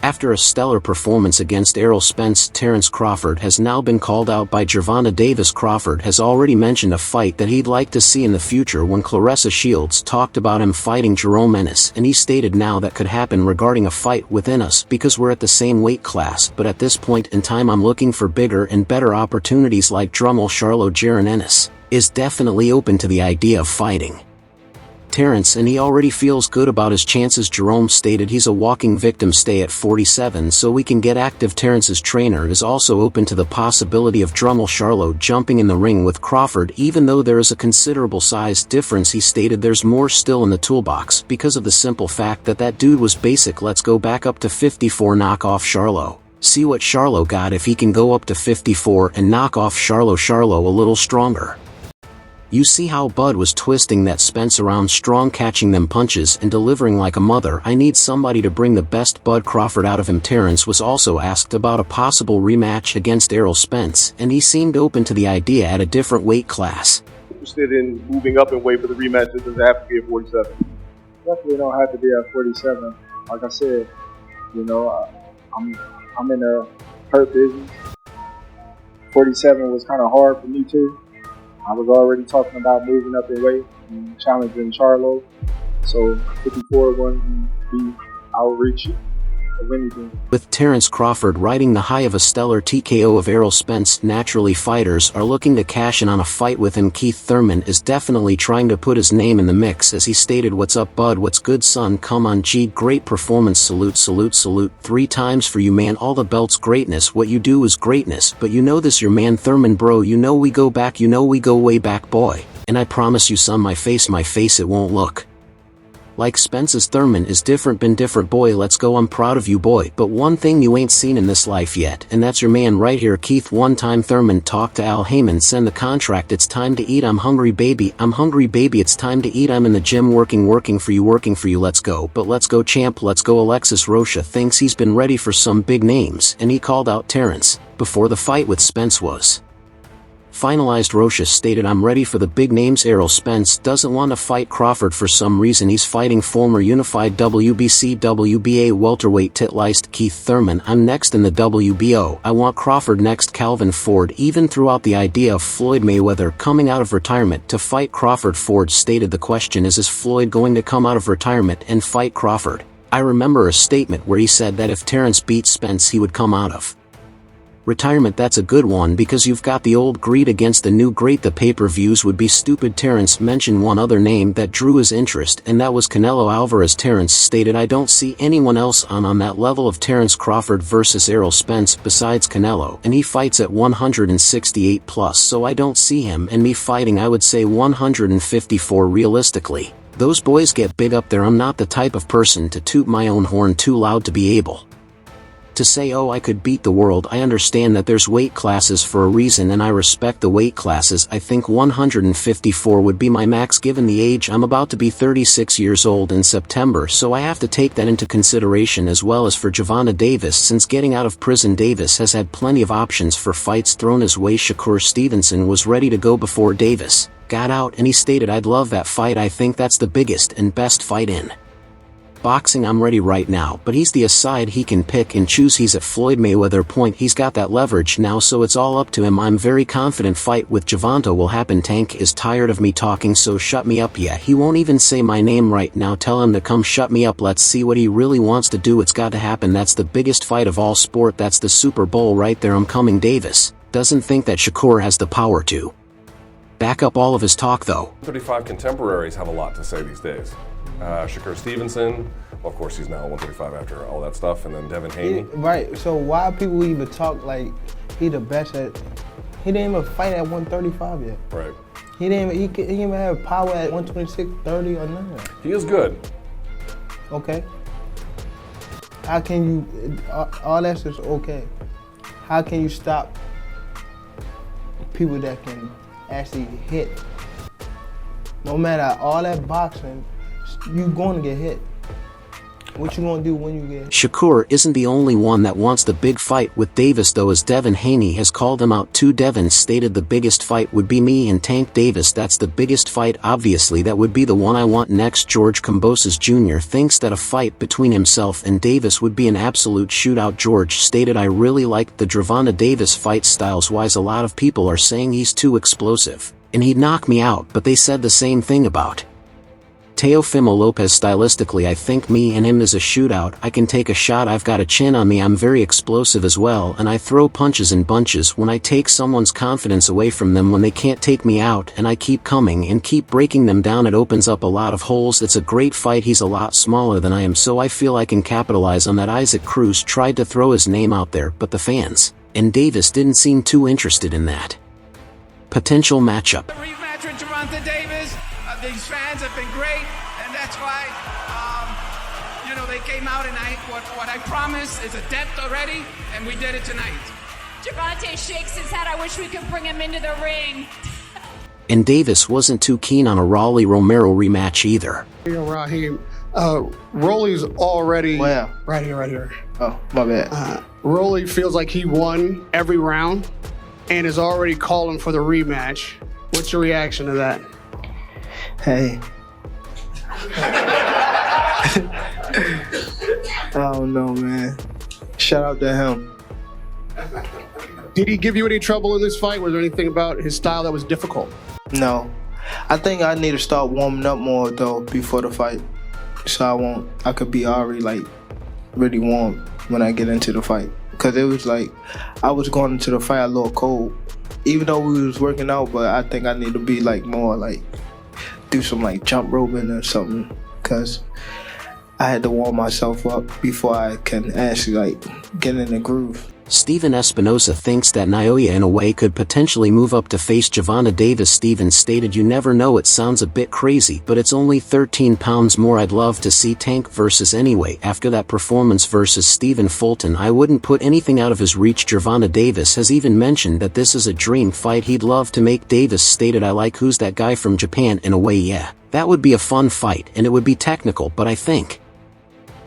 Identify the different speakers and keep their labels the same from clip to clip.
Speaker 1: After a stellar performance against Errol Spence, Terence Crawford has now been called out by Gervonta Davis. Crawford has already mentioned a fight that he'd like to see in the future when Claressa Shields talked about him fighting Jerome Ennis, and he stated now that could happen regarding a fight within us because we're at the same weight class, but at this point in time I'm looking for bigger and better opportunities. Like Drummel Charlo. Jaron Ennis is definitely open to the idea of fighting Terence, and he already feels good about his chances. Jerome stated he's a walking victim. Stay at 47 so we can get active. Terence's trainer is also open to the possibility of Drummel Charlo jumping in the ring with Crawford, even though there is a considerable size difference. He stated there's more still in the toolbox because of the simple fact that that dude was basic. Let's go back up to 54, knock off Charlo. See what Charlo got if he can go up to 54 and knock off Charlo a little stronger. You see how Bud was twisting that Spence around strong, catching them punches and delivering like a mother. I need somebody to bring the best Bud Crawford out of him. Terence was also asked about a possible rematch against Errol Spence, and he seemed open to the idea at a different weight class.
Speaker 2: Interested in moving up in weight for the rematch? It doesn't have to be at 47.
Speaker 3: Definitely don't have to be at 47. Like I said, I'm in a hurt business. 47 was kind of hard for me too. I was already talking about moving up in weight and challenging Charlo, so 54 wouldn't be outreach of anything.
Speaker 1: With Terence Crawford riding the high of a stellar TKO of Errol Spence, naturally fighters are looking to cash in on a fight with him. Keith Thurman is definitely trying to put his name in the mix, as he stated, "What's up, Bud? What's good, son? Come on, G. Great performance. Salute, salute, salute. 3 times for you, man. All the belts, greatness. What you do is greatness. But you know this, your man Thurman, bro. You know we go back. You know we go way back, boy. And I promise you, son, my face, it won't look like Spence's. Thurman is different, been different, boy. Let's go, I'm proud of you, boy. But one thing you ain't seen in this life yet, and that's your man right here, Keith." One time Thurman talked to Al Heyman, "Send the contract, it's time to eat. I'm hungry, baby. It's time to eat. I'm in the gym working for you. Let's go. But let's go, champ, let's go." Alexis Rocha thinks he's been ready for some big names, and he called out Terence before the fight with Spence was finalized. Rocha stated, "I'm ready for the big names." Errol Spence doesn't want to fight Crawford for some reason. He's fighting former unified WBC WBA welterweight titleist Keith Thurman. "I'm next in the WBO. I want Crawford next." Calvin Ford even threw out the idea of Floyd Mayweather coming out of retirement to fight Crawford. Ford stated, "The question is Floyd going to come out of retirement and fight Crawford? I remember a statement where he said that if Terence beat Spence he would come out of retirement. That's a good one because you've got the old greed against the new great. The pay-per-views would be stupid." Terence mentioned one other name that drew his interest, and that was Canelo Alvarez. Terence stated, "I don't see anyone else on that level of Terence Crawford versus Errol Spence besides Canelo, and he fights at 168 plus, so I don't see him and me fighting, I would say 154 realistically. Those boys get big up there. I'm not the type of person to toot my own horn too loud to be able to say, oh, I could beat the world. I understand that there's weight classes for a reason, and I respect the weight classes. I think 154 would be my max given the age. I'm about to be 36 years old in September, so I have to take that into consideration, as well as for Gervonta Davis. Since getting out of prison, Davis has had plenty of options for fights thrown his way. Shakur Stevenson was ready to go before Davis got out, and he stated, I'd love that fight. I think that's the biggest and best fight in boxing. I'm ready right now, but he's the aside. He can pick and choose. He's at Floyd Mayweather point. He's got that leverage now, so it's all up to him. I'm very confident fight with Gervonta will happen. Tank is tired of me talking, so shut me up. Yeah, he won't even say my name right now. Tell him to come shut me up. Let's see what he really wants to do. It's got to happen. That's the biggest fight of all sport. That's the Super Bowl right there. I'm coming. Davis doesn't think that Shakur has the power to back up all of his talk, though.
Speaker 4: 35 contemporaries have a lot to say these days. Shakur Stevenson, well, of course he's now 135 after all that stuff, and then Devin Haney.
Speaker 5: Right, so why people even talk like he the best at, he didn't even fight at 135 yet.
Speaker 4: Right.
Speaker 5: He didn't even have power at 126, 30 or none of that.
Speaker 4: He is good.
Speaker 5: Okay. How can you, all that's just okay. How can you stop people that can actually hit? No matter all that boxing, you're going to get hit. What you gonna do when you get?
Speaker 1: Shakur isn't the only one that wants the big fight with Davis though, as Devin Haney has called him out too. Devin stated the biggest fight would be me and Tank Davis. That's the biggest fight, obviously that would be the one I want next. George Kambosos Jr. thinks that a fight between himself and Davis would be an absolute shootout. George stated, I really liked the Gervonta Davis fight. Styles wise, a lot of people are saying he's too explosive and he'd knock me out, but they said the same thing about Teofimo Lopez. Stylistically, I think me and him is a shootout. I can take a shot, I've got a chin on me, I'm very explosive as well, and I throw punches in bunches when I take someone's confidence away from them when they can't take me out, and I keep coming and keep breaking them down. It opens up a lot of holes. It's a great fight. He's a lot smaller than I am, so I feel I can capitalize on that. Isaac Cruz tried to throw his name out there, but the fans and Davis didn't seem too interested in that potential matchup.
Speaker 6: The rematch with Gervonta Davis. These fans have been great, and that's why, they came out, and what I promised is a depth already, and we did it tonight.
Speaker 7: Gervonta shakes his head. I wish we could bring him into the ring.
Speaker 1: And Davis wasn't too keen on a Rolly Romero rematch either.
Speaker 8: Raheem, Rolly's already
Speaker 5: Where?
Speaker 8: right here.
Speaker 5: Oh, my bad.
Speaker 8: Rolly feels like he won every round and is already calling for the rematch. What's your reaction to that?
Speaker 5: Hey. I don't know, man. Shout out to him.
Speaker 8: Did he give you any trouble in this fight? Was there anything about his style that was difficult?
Speaker 5: No. I think I need to start warming up more though before the fight. So I could be already really warm when I get into the fight. Cause it was I was going into the fight a little cold. Even though we was working out, but I think I need to be more do some jump roping or something. Cause I had to warm myself up before I can actually get in the groove.
Speaker 1: Steven Espinosa thinks that Naoya in a way could potentially move up to face Gervonta Davis. Steven stated, you never know, it sounds a bit crazy, but it's only 13 pounds more. I'd love to see Tank versus anyway. After that performance versus Stephen Fulton, I wouldn't put anything out of his reach. Gervonta Davis has even mentioned that this is a dream fight he'd love to make. Davis stated, I like who's that guy from Japan. In a way, yeah, that would be a fun fight and it would be technical, but I think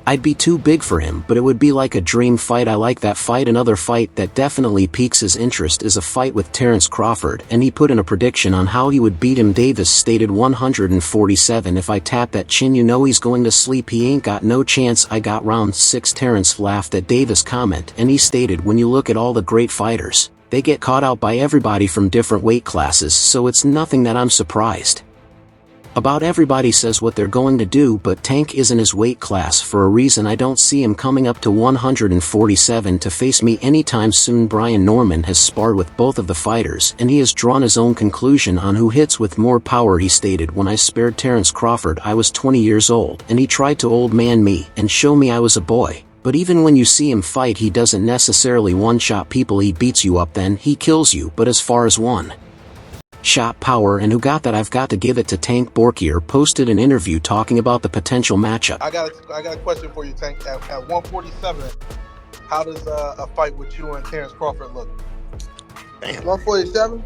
Speaker 1: I'd be too big for him, but it would be like a dream fight. I like that fight. Another fight that definitely piques his interest is a fight with Terence Crawford, and he put in a prediction on how he would beat him. Davis stated 147. If I tap that chin, you know he's going to sleep. He ain't got no chance. I got round 6. Terence laughed at Davis' comment, and he stated, when you look at all the great fighters, they get caught out by everybody from different weight classes, so it's nothing that I'm surprised about. Everybody says what they're going to do, but Tank isn't his weight class for a reason. I don't see him coming up to 147 to face me anytime soon. Brian Norman has sparred with both of the fighters, and he has drawn his own conclusion on who hits with more power. He stated, when I spared Terence Crawford, I was 20 years old, and he tried to old man me and show me I was a boy. But even when you see him fight, he doesn't necessarily one-shot people. He beats you up, then he kills you. But as far as one-shot power and who got that, I've got to give it to Tank. Borkier posted an interview talking about the potential matchup.
Speaker 9: I got a question for you, Tank. At 147, how does a fight with you and Terence Crawford look?
Speaker 10: 147?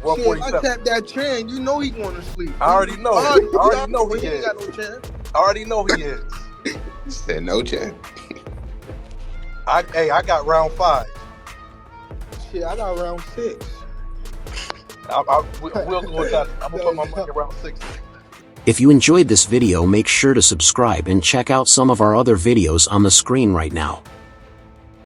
Speaker 9: 147.
Speaker 10: Shit, I tap that chin, you know he going to sleep.
Speaker 9: I already know. I already know he
Speaker 10: ain't
Speaker 9: is.
Speaker 10: got no chin.
Speaker 9: I already know he is.
Speaker 10: You said no chin.
Speaker 9: I got round 5.
Speaker 10: Shit, I got round 6.
Speaker 9: We'll go with that. I'm gonna put my money around 60.
Speaker 1: If you enjoyed this video, make sure to subscribe and check out some of our other videos on the screen right now.